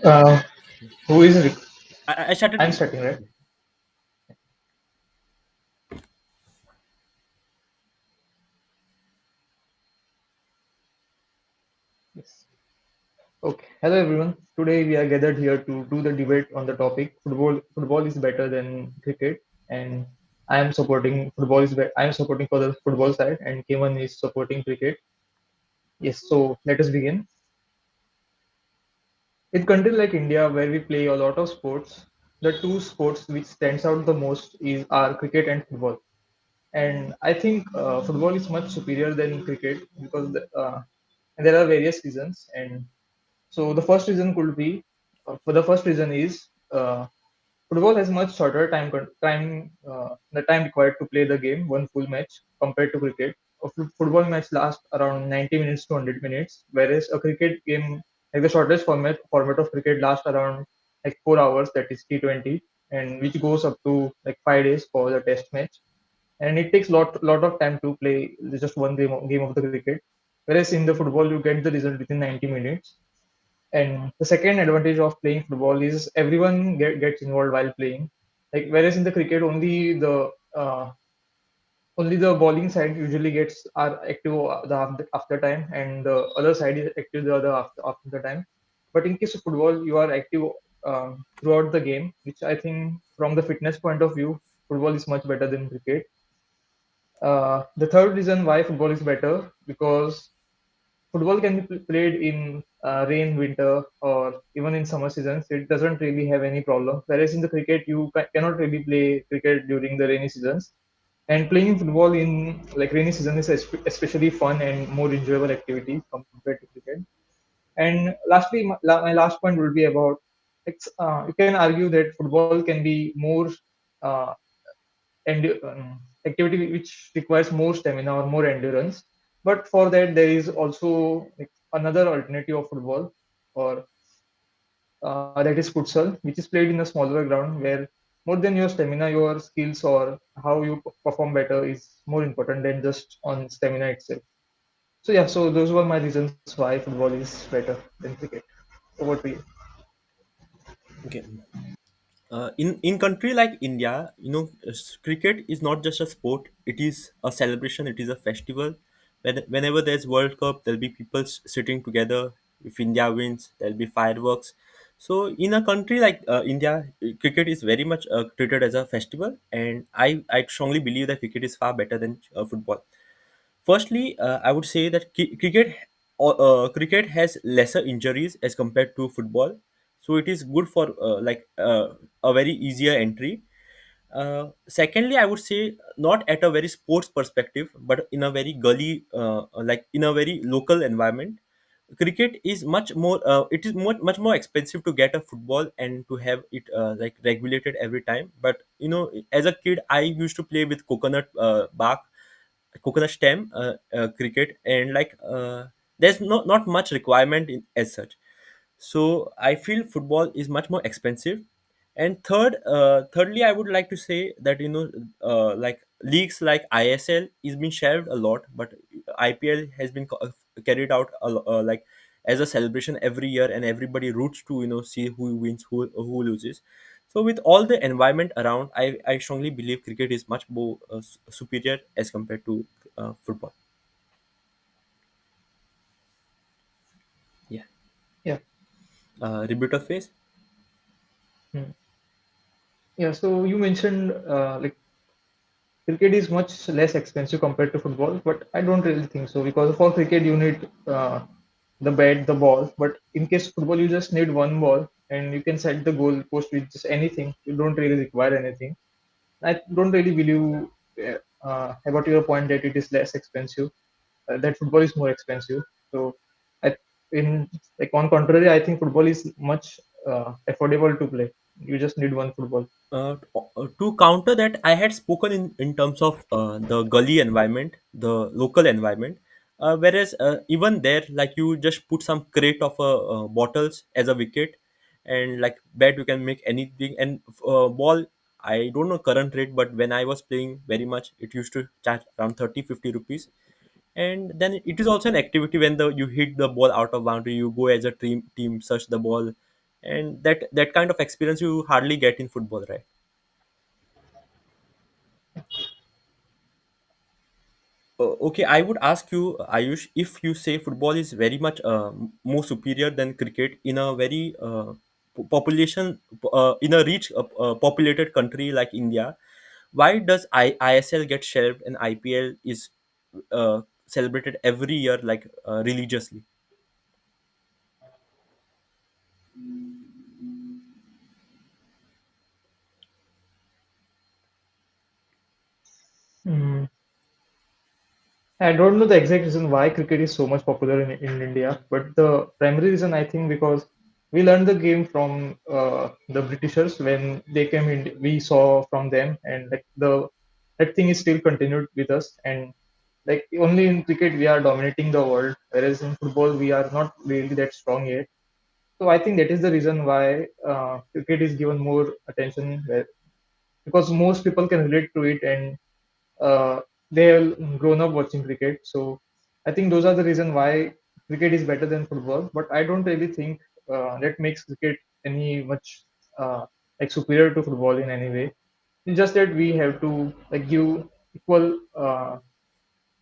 Uh, who is I started. I'm starting, right? Yes. Okay. Hello, everyone. Today we are gathered here to do the debate on the topic Football is better than cricket, and I am supporting I am supporting for the football side, and Kevan is supporting cricket. Yes. So let us begin. In countries like India, where we play a lot of sports, the two sports which stands out the most is are cricket and football. And I think football is much superior than cricket because and there are various reasons. And so the first reason could be, for the first reason is football has much shorter the time required to play the game, one full match compared to cricket. A football match lasts around 90 minutes to 100 minutes, whereas a cricket game, like the shortest format of cricket, lasts around like 4 hours, that is T20, and which goes up to like 5 days for the test match, and it takes lot of time to play just one game of the cricket. Whereas in the football, you get the result within 90 minutes. And the second advantage of playing football is everyone gets involved while playing. Like whereas in the cricket, only the bowling side usually gets are active after time, and the other side is active the other after the time. But in case of football, you are active throughout the game, which I think from the fitness point of view, football is much better than cricket. The third reason why football is better because football can be played in rain, winter, or even in summer seasons. It doesn't really have any problem. Whereas in the cricket, you cannot really play cricket during the rainy seasons. And playing football in like rainy season is especially fun and more enjoyable activity compared to cricket. And lastly, my last point will be about you can argue that football can be more uh, activity which requires more stamina or more endurance. But for that, there is also like, another alternative of football, or that is futsal, which is played in a smaller ground where more than your stamina, your skills or how you perform better is more important than just on stamina itself. So yeah, so those were my reasons why football is better than cricket. Over to you. Okay. In country like India, cricket is not just a sport; it is a celebration. It is a festival. Whenever there's World Cup, there'll be people sitting together. If India wins, there'll be fireworks. So in a country like India, cricket is very much treated as a festival, and I strongly believe that cricket is far better than football. Firstly, I would say that cricket has lesser injuries as compared to football, so it is good for a very easier entry. Secondly, I would say not at a very sports perspective, but in a very gully, like in a very local environment. Cricket is much more. It is much more expensive to get a football and to have it like regulated every time. But as a kid, I used to play with bark coconut stem cricket, and there's not much requirement as such. So I feel football is much more expensive. And thirdly, I would like to say that like leagues like ISL is being shared a lot, but IPL has been carried out like as a celebration every year, and everybody roots to see who wins, who loses. So with all the environment around, I strongly believe cricket is much more superior as compared to football. Yeah. Yeah. Rebuttal phase. Hmm. Yeah. So you mentioned like cricket is much less expensive compared to football, but I don't really think so because for cricket you need the bat, the ball, but in case of football you just need one ball and you can set the goal post with just anything. You don't really require anything. I don't really believe about your point that it is less expensive. That football is more expensive. So, I, in like on contrary, I think football is much affordable to play. You just need one football. To counter that, I had spoken in terms of the gully environment, the local environment. Whereas even there, like you just put some crate of bottles as a wicket, and like bat you can make anything. And ball, I don't know current rate, but when I was playing very much, it used to charge around 30-50 rupees. And then it is also an activity when the you hit the ball out of boundary, you go as a team search the ball, and that kind of experience you hardly get in football, right? Okay, I would ask you, Ayush, if you say football is very much more superior than cricket in a very population, in a rich, populated country like India, why does ISL get shelved and IPL is celebrated every year like religiously? Hmm. I don't know the exact reason why cricket is so much popular in India, but the primary reason I think because we learned the game from the Britishers when they came in. We saw from them, and like the that thing is still continued with us. And like only in cricket we are dominating the world, whereas in football we are not really that strong yet. So I think that is the reason why cricket is given more attention, because most people can relate to it and uh, they have grown up watching cricket. So I think those are the reason why cricket is better than football. But I don't really think that makes cricket any much like superior to football in any way. It's just that we have to like give equal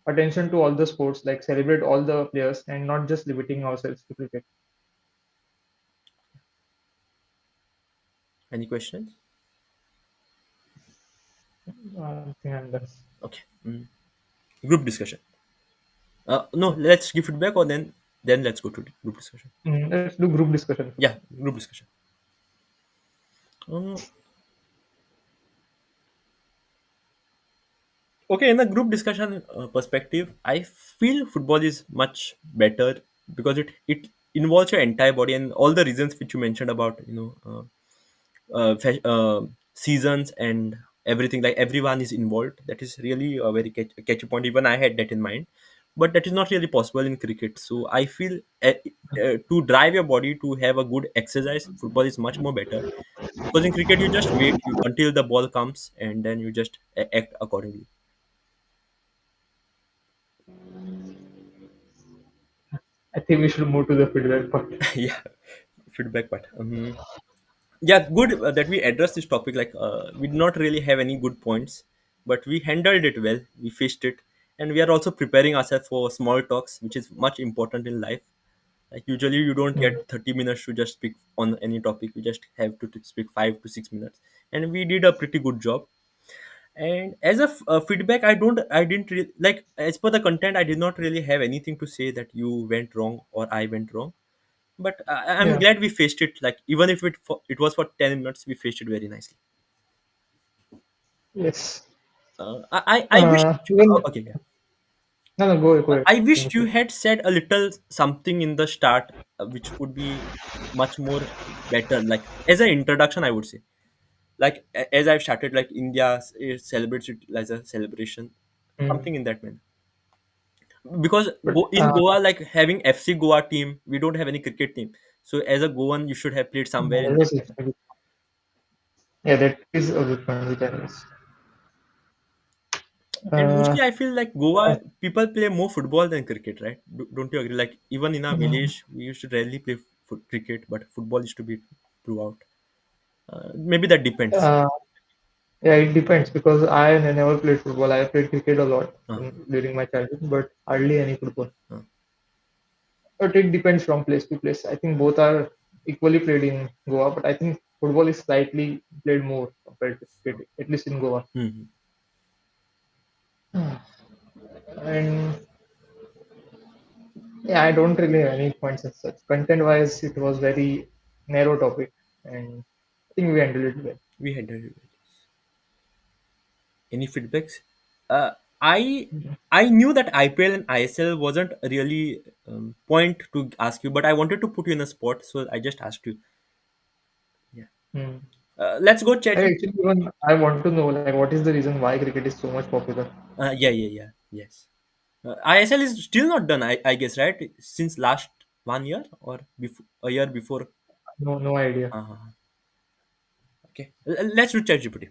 attention to all the sports, like celebrate all the players and not just limiting ourselves to cricket. Any questions? I think I'm done. Okay. Group discussion. No, let's give feedback, or then let's go to the group discussion. Let's do group discussion first. Yeah, group discussion. Um, okay, in the group discussion perspective, I feel football is much better because it involves your entire body and all the reasons which you mentioned about seasons and everything, like everyone is involved. That is really a very catchy point. Even I had that in mind, but that is not really possible in cricket. So I feel to drive your body to have a good exercise, football is much more better, because in cricket you just wait until the ball comes and then you just act accordingly. I think we should move to the feedback part. Yeah, feedback part. Yeah, good that we addressed this topic. Like we did not really have any good points, but we handled it well, we faced it, and we are also preparing ourselves for small talks, which is much important in life. Like usually you don't Hmm. get 30 minutes to just speak on any topic, you just have to speak 5 to 6 minutes, and we did a pretty good job. And as a feedback, I didn't really, like, as per the content, I did not really have anything to say that you went wrong or I went wrong. But I'm Yeah. glad we faced it. Like even if it was for 10 minutes, we faced it very nicely. Yes. I wish. Even Okay, yeah. no, no, go ahead. I wished Finish you it. had said a little something in the start, which would be much more better. Like as an introduction, I would say. Like as I've started, like India celebrates it as a celebration, Hmm. something in that manner. Because But in Goa, like having FC Goa team, we don't have any cricket team. So as a Goan, you should have played somewhere in that that was team. actually, yeah, that is a good point which I was. And Uh, mostly, I feel like uh, Goa people play more football than cricket, right? Don't you agree? Like even in our mm, village, we used to rarely play cricket, but football used to be throughout. Maybe that depends. uh, yeah, it depends because I never played football. I played cricket a lot Uh, during my childhood, but hardly any football. uh, But it depends from place to place. I think both are equally played in Goa, but I think football is slightly played more compared to cricket, at least in Goa. mhm. And yeah, I don't really have any points as such. Content wise, it was very narrow topic, and I think we handled it well. We had any feedbacks? Uh, I I knew that IPL and ISL wasn't really point to ask you, but I wanted to put you in a spot, so I just asked you. Yeah. Hmm. Let's go chat. I actually even I want to know like what is the reason why cricket is so much popular. Yeah. Yes. ISL is still not done, I guess, right? Since last 1 year or before a year before. No, no idea. Uh, okay, let's do ChatGPT.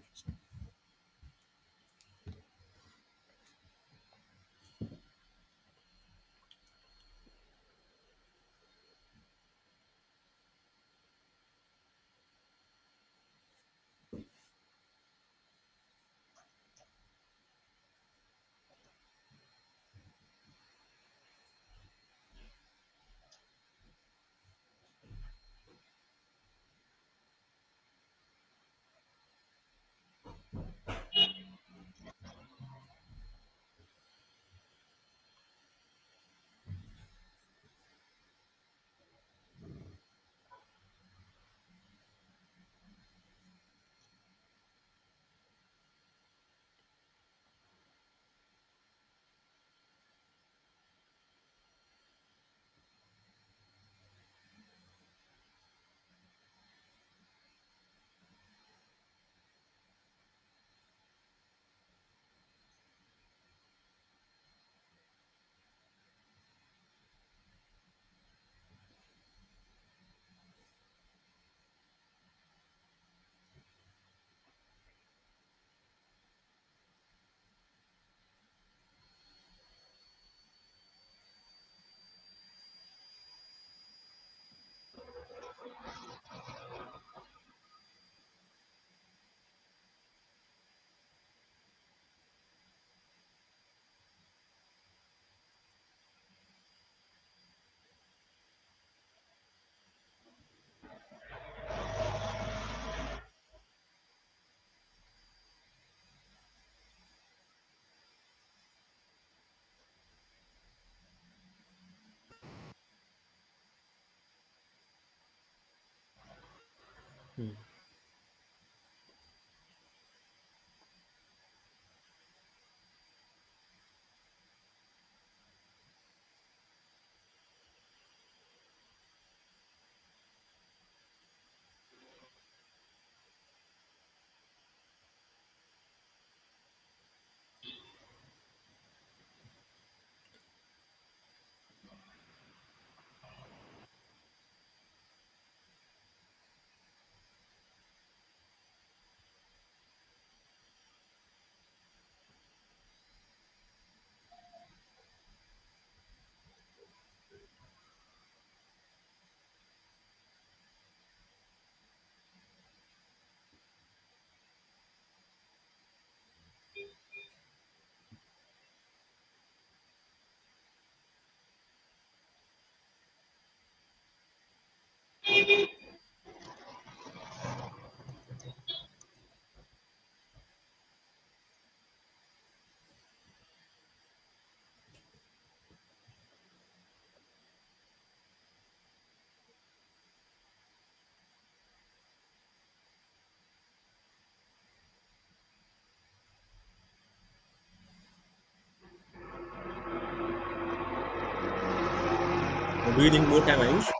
Do you need more time, Ayush?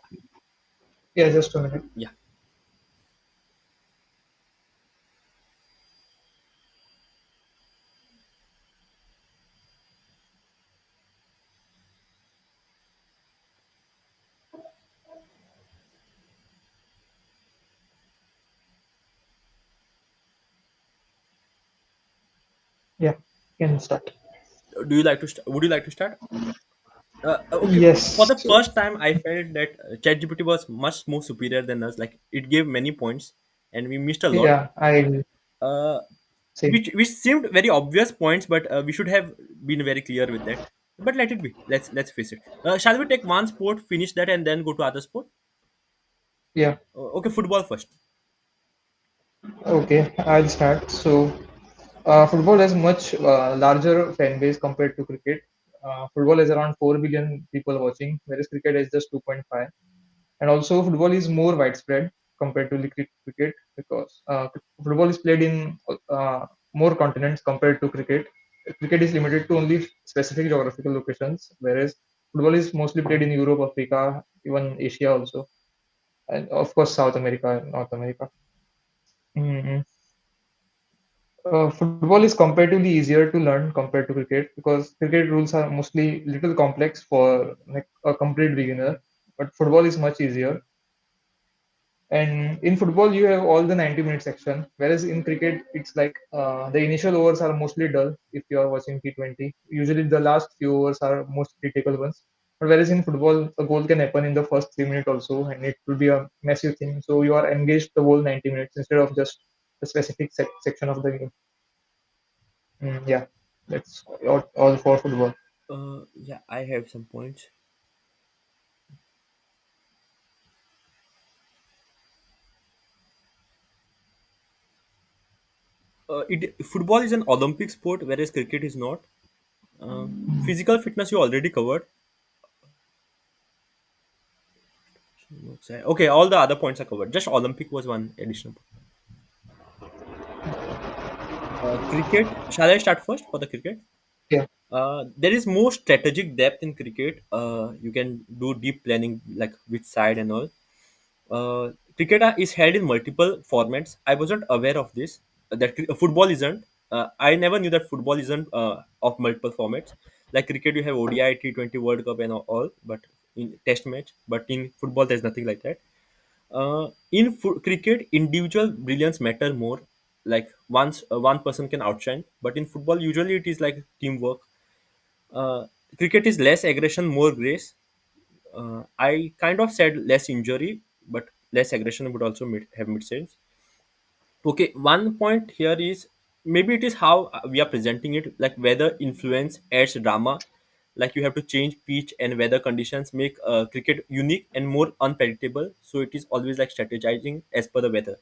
Yeah, just a minute. Yeah. Yeah, can start. Would you like to start? Okay. For Yes. the So first time, I felt that ChatGPT was much more superior than us. Like it gave many points, and we missed a lot. yeah, I agree. Uh, Same. which seemed very obvious points, but we should have been very clear with that. But let it be. Let's face it. Shall we take one sport, finish that, and then go to other sport? Yeah. Okay, football first. Okay, I'll start. So, football has much larger fan base compared to cricket. Football has around 4 billion people watching, whereas cricket is just 2.5. And also, football is more widespread compared to cricket because football is played in more continents compared to cricket. Cricket is limited to only specific geographical locations, whereas football is mostly played in Europe, Africa, even Asia also, and of course South America and North America. Mhm. Football is comparatively easier to learn compared to cricket because cricket rules are mostly little complex for like a complete beginner, but football is much easier. And in football, you have all the 90-minute section, whereas in cricket, it's like the initial overs are mostly dull if you are watching T20. Usually, the last few overs are most critical ones. But whereas in football, a goal can happen in the first 3 minutes also, and it will be a massive thing. So you are engaged the whole 90 minutes instead of just a specific section of the game. Yeah, that's all for football. Yeah, I have some points. Football is an Olympic sport, whereas cricket is not. Physical fitness you already covered. Okay, all the other points are covered. Just Olympic was one additional point. Cricket. Shall I start first for the cricket? Yeah. There is more strategic depth in cricket. You can do deep planning, like which side and all. Cricket is held in multiple formats. I wasn't aware of this. Football isn't. I never knew that football isn't of multiple formats. Like cricket, you have ODI, T20, World Cup, and all. But in Test match, but in football, there's nothing like that. Cricket, individual brilliance matter more. Like one person can outshine, but in football, usually it is like teamwork. uh, Cricket is less aggression, more grace. I kind of said less injury, but less aggression would also have made sense. Okay, one point here is maybe it is how we are presenting it, like weather influence adds drama. Like you have to change pitch and weather conditions make cricket unique and more unpredictable. So it is always like strategizing as per the weather.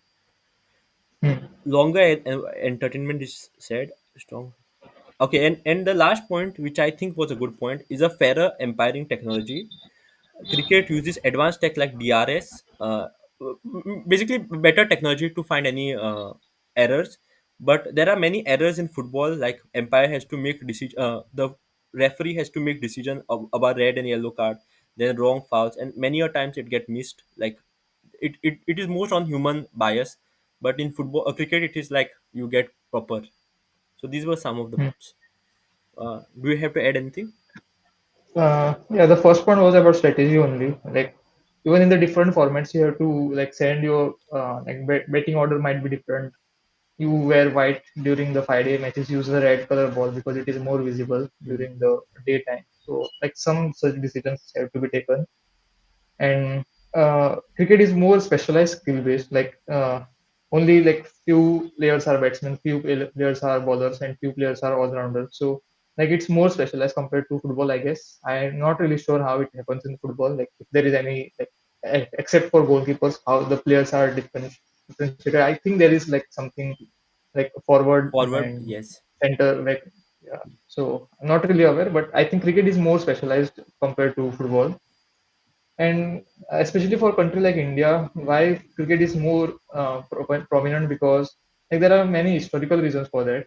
Hmm. Longer entertainment is said strong. Okay, and the last point, which I think was a good point, is a fairer umpiring technology. Cricket uses advanced tech like DRS, basically better technology to find any errors. But there are many errors in football, like umpire has to make decision. The referee has to make decision about red and yellow card, then wrong fouls, and many a times it get missed. Like it is most on human bias, but in football, cricket, it is like you get proper. So these were some of the Hmm. points. Do you have to add anything? Yeah, the first one was about strategy only. Like even in the different formats, you have to like send your betting order might be different. You wear white during the 5 day matches, use the red color ball because it is more visible Mhm. during the daytime. So like some such decisions have to be taken. And cricket is more specialized skill based. Like only like few players are batsmen, players are bowlers, and few players are all rounders. So like it's more specialized compared to football, I guess. I'm not really sure how it happens in football. Like if there is any like except for goalkeepers, how the players are differentiated. I think there is like something like forward Forward, and yes. center, like yeah. So I'm not really aware, but I think cricket is more specialized compared to football. And especially for a country like India, why cricket is more prominent, because like there are many historical reasons for that.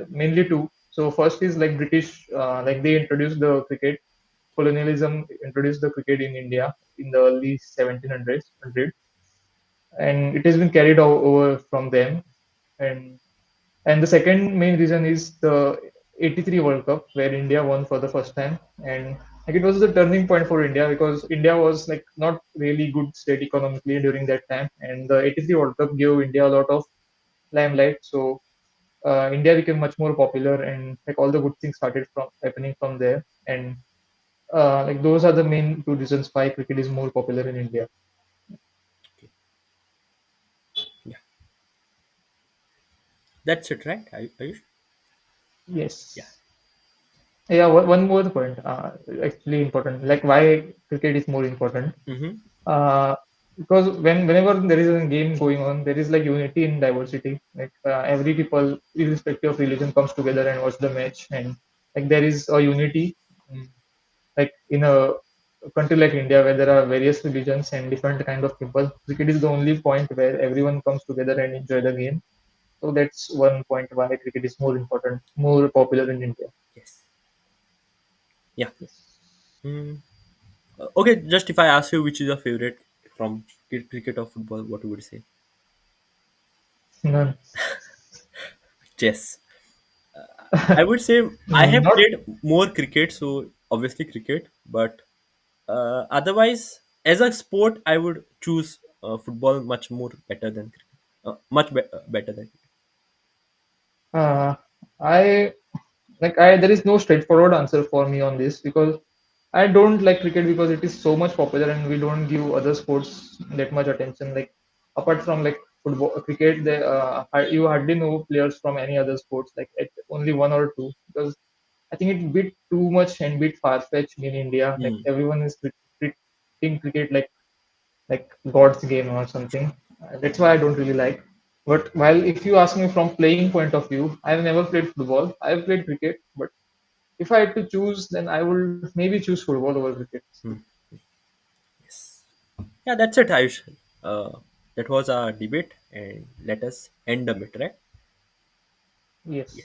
Mainly two. So first is like British, like they introduced the cricket. Colonialism introduced the cricket in India in the early 1700s, and it has been carried over from them. And the second main reason is the 83 World Cup, where India won for the first time. And like it was the turning point for India, because India was like not really good state economically during that time. And the 83 World Cup gave India a lot of limelight. So India became much more popular, and like all the good things started from happening from there. And like those are the main two reasons why cricket is more popular in India. Okay. Yeah. That's it, right? Are you? Yeah. Yes. Yeah, one more point, actually important, like why cricket is more important. Mm-hmm. uh, because whenever there is a game going on, there is like unity in diversity. Like every people, irrespective of religion, comes together and watch the match, and like there is a unity. mm, like in a country like India, where there are various religions and different kind of people, cricket is the only point where everyone comes together and enjoy the game. So that's one point why cricket is more important, more popular in India. Yes. Yeah. Yes. Mm. Okay, just if I ask you which is your favorite from cricket or football, what would you say? None. Chess. I would say I have Not. played more cricket, so obviously cricket. But otherwise, as a sport, I would choose football much more better than cricket. Better than cricket. Uh, I I there is no straightforward answer for me on this, because I don't like cricket because it is so much popular and we don't give other sports that much attention. Like apart from like football, cricket, you hardly know players from any other sports. Like only one or two, because I think it's bit too much and bit far fetched in India. Like Hmm. everyone is treating cricket like God's game or something. That's why I don't really like. But while if you ask me from playing point of view, I've never played football. I've played cricket, but if I had to choose, then I will maybe choose football over cricket. Hmm. Yes. Yeah, that's it, Ayush. Uh, that was our debate, and let us end the bit, right? Yes. Yes.